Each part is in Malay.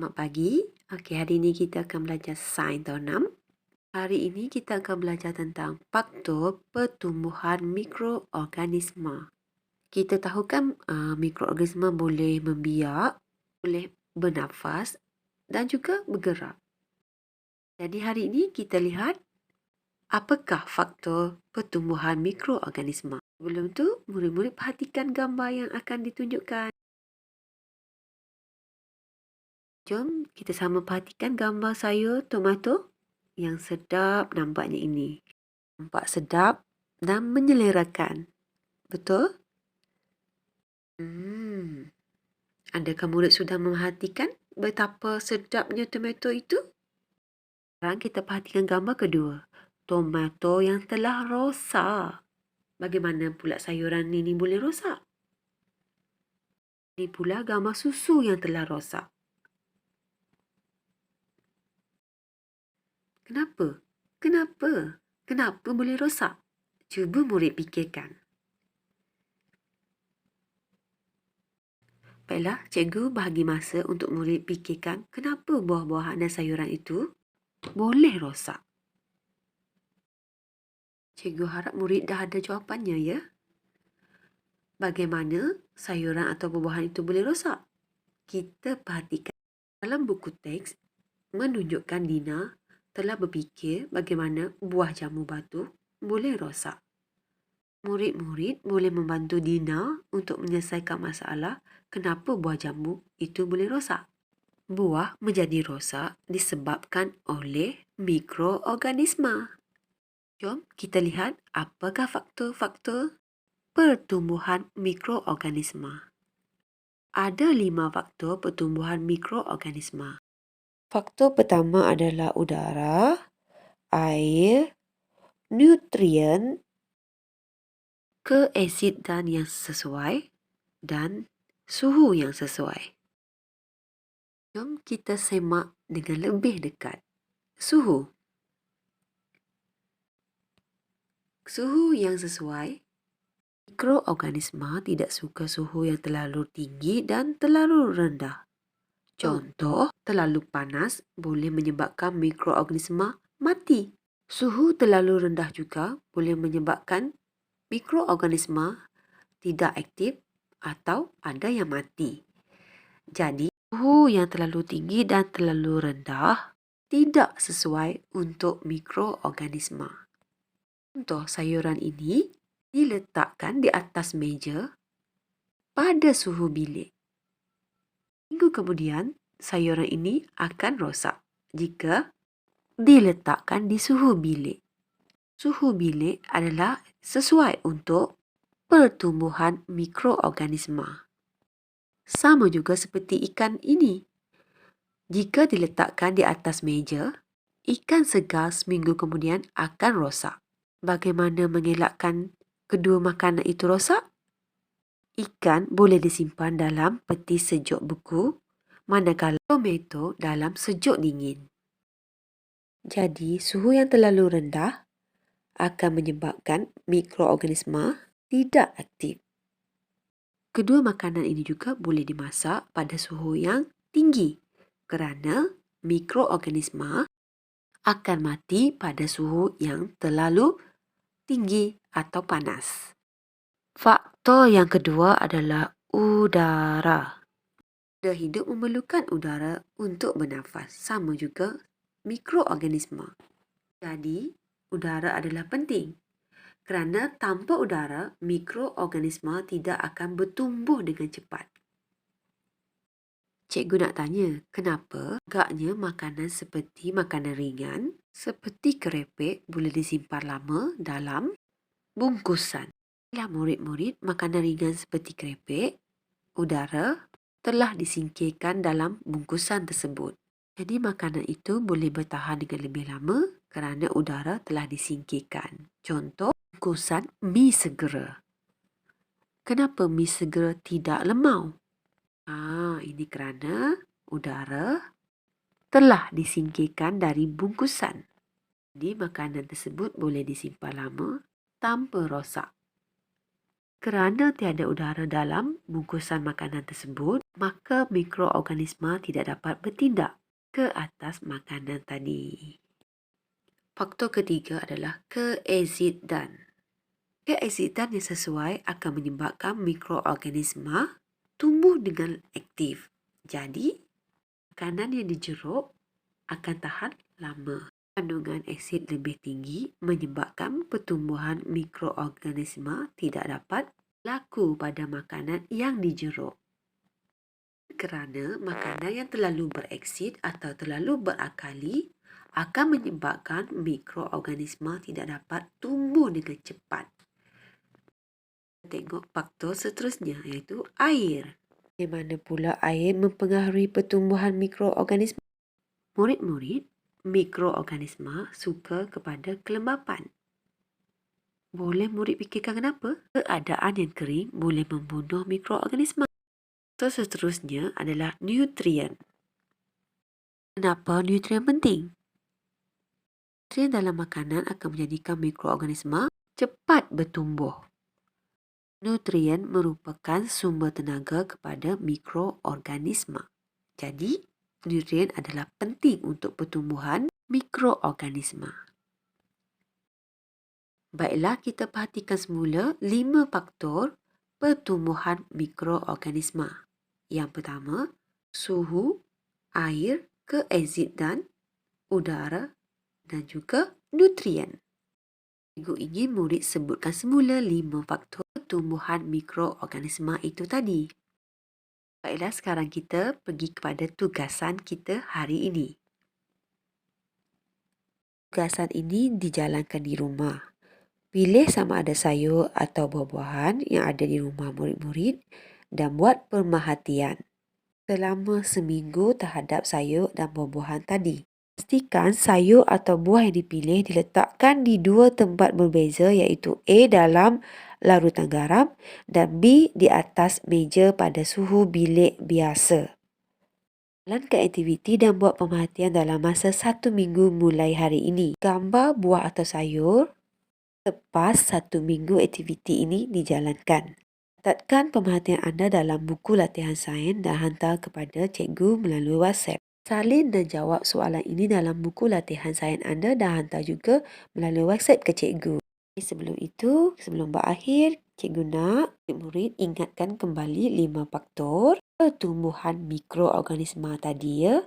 Selamat pagi. Okey, hari ini kita akan belajar sains tahun 6. Hari ini kita akan belajar tentang faktor pertumbuhan mikroorganisma. Kita tahu kan mikroorganisma boleh membiak, boleh bernafas dan juga bergerak. Jadi hari ini kita lihat apakah faktor pertumbuhan mikroorganisma. Sebelum tu, murid-murid perhatikan gambar yang akan ditunjukkan. Jom kita sama perhatikan gambar sayur tomato yang sedap nampaknya ini. Nampak sedap dan menyelerakan. Betul? Adakah murid sudah memerhatikan betapa sedapnya tomato itu? Sekarang kita perhatikan gambar kedua. Tomato yang telah rosak. Bagaimana pula sayuran ini boleh rosak? Ini pula gambar susu yang telah rosak. Kenapa? Kenapa? Kenapa boleh rosak? Cuba murid fikirkan. Baiklah, cikgu bahagi masa untuk murid fikirkan kenapa buah-buahan dan sayuran itu boleh rosak. Cikgu harap murid dah ada jawapannya ya. Bagaimana sayuran atau buah-buahan itu boleh rosak? Kita perhatikan dalam buku teks menunjukkan Dina telah berfikir bagaimana buah jambu batu boleh rosak. Murid-murid boleh membantu Dina untuk menyelesaikan masalah kenapa buah jambu itu boleh rosak. Buah menjadi rosak disebabkan oleh mikroorganisma. Jom kita lihat apakah faktor-faktor pertumbuhan mikroorganisma. Ada 5 faktor pertumbuhan mikroorganisma. Faktor pertama adalah udara, air, nutrien, keasidan yang sesuai dan suhu yang sesuai. Jom kita semak dengan lebih dekat. Suhu. Suhu yang sesuai. Mikroorganisma tidak suka suhu yang terlalu tinggi dan terlalu rendah. Contoh, terlalu panas boleh menyebabkan mikroorganisma mati. Suhu terlalu rendah juga boleh menyebabkan mikroorganisma tidak aktif atau ada yang mati. Jadi, suhu yang terlalu tinggi dan terlalu rendah tidak sesuai untuk mikroorganisma. Contoh sayuran ini diletakkan di atas meja pada suhu bilik. Minggu kemudian, sayuran ini akan rosak jika diletakkan di suhu bilik. Suhu bilik adalah sesuai untuk pertumbuhan mikroorganisma. Sama juga seperti ikan ini. Jika diletakkan di atas meja, ikan segar seminggu kemudian akan rosak. Bagaimana mengelakkan kedua makanan itu rosak? Ikan boleh disimpan dalam peti sejuk beku, manakala tomato dalam sejuk dingin. Jadi, suhu yang terlalu rendah akan menyebabkan mikroorganisma tidak aktif. Kedua makanan ini juga boleh dimasak pada suhu yang tinggi kerana mikroorganisma akan mati pada suhu yang terlalu tinggi atau panas. Faktor yang kedua adalah udara. Benda hidup memerlukan udara untuk bernafas. Sama juga mikroorganisma. Jadi, udara adalah penting. Kerana tanpa udara, mikroorganisma tidak akan bertumbuh dengan cepat. Cikgu nak tanya, kenapa agaknya makanan seperti makanan ringan, seperti kerepek boleh disimpan lama dalam bungkusan? Bila murid-murid makanan ringan seperti kerepek, udara telah disingkirkan dalam bungkusan tersebut. Jadi makanan itu boleh bertahan dengan lebih lama kerana udara telah disingkirkan. Contoh, bungkusan mi segera. Kenapa mi segera tidak lemau? Ini kerana udara telah disingkirkan dari bungkusan. Jadi makanan tersebut boleh disimpan lama tanpa rosak. Kerana tiada udara dalam bungkusan makanan tersebut, maka mikroorganisma tidak dapat bertindak ke atas makanan tadi. Faktor ketiga adalah keazidan. Keazidan yang sesuai akan menyebabkan mikroorganisma tumbuh dengan aktif. Jadi, makanan yang dijeruk akan tahan lama. Kandungan asid lebih tinggi menyebabkan pertumbuhan mikroorganisma tidak dapat berlaku pada makanan yang dijeruk. Kerana makanan yang terlalu beraksid atau terlalu berakali akan menyebabkan mikroorganisma tidak dapat tumbuh dengan cepat. Tengok faktor seterusnya iaitu air. Bagaimana pula air mempengaruhi pertumbuhan mikroorganisma? Murid-murid, mikroorganisma suka kepada kelembapan. Boleh murid fikirkan kenapa? Keadaan yang kering boleh membunuh mikroorganisma. Seterusnya adalah nutrien. Kenapa nutrien penting? Nutrien dalam makanan akan menjadikan mikroorganisma cepat bertumbuh. Nutrien merupakan sumber tenaga kepada mikroorganisma. Jadi, nutrien adalah penting untuk pertumbuhan mikroorganisma. Baiklah, kita perhatikan semula 5 faktor pertumbuhan mikroorganisma. Yang pertama, suhu, air, keazidan, udara dan juga nutrien. Cikgu ingin murid sebutkan semula 5 faktor pertumbuhan mikroorganisma itu tadi. Baiklah, sekarang kita pergi kepada tugasan kita hari ini. Tugasan ini dijalankan di rumah. Pilih sama ada sayur atau buah-buahan yang ada di rumah murid-murid dan buat pemerhatian selama seminggu terhadap sayur dan buah-buahan tadi. Pastikan sayur atau buah yang dipilih diletakkan di 2 tempat berbeza iaitu A dalam larutan garam dan B di atas meja pada suhu bilik biasa. Jalankan aktiviti dan buat pemerhatian dalam masa 1 minggu mulai hari ini. Gambar buah atau sayur lepas 1 minggu aktiviti ini dijalankan. Catatkan pemerhatian anda dalam buku latihan sains dan hantar kepada cikgu melalui WhatsApp. Salin dan jawab soalan ini dalam buku latihan sains anda dan hantar juga melalui WhatsApp ke cikgu. Sebelum itu, sebelum berakhir, cikgu nak murid ingatkan kembali 5 faktor pertumbuhan mikroorganisma tadi ya,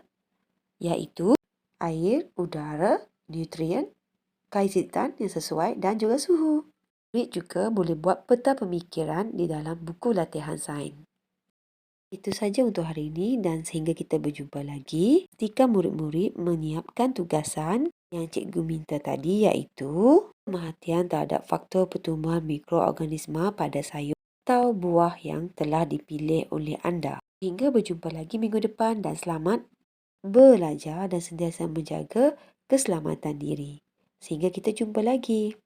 iaitu air, udara, nutrien, keazidan yang sesuai dan juga suhu. Murid juga boleh buat peta pemikiran di dalam buku latihan sains. Itu saja untuk hari ini dan sehingga kita berjumpa lagi, pastikan murid-murid menyiapkan tugasan yang cikgu minta tadi iaitu perhatian terhadap faktor pertumbuhan mikroorganisma pada sayur atau buah yang telah dipilih oleh anda. Hingga berjumpa lagi minggu depan dan selamat belajar dan sentiasa menjaga keselamatan diri. Sehingga kita jumpa lagi.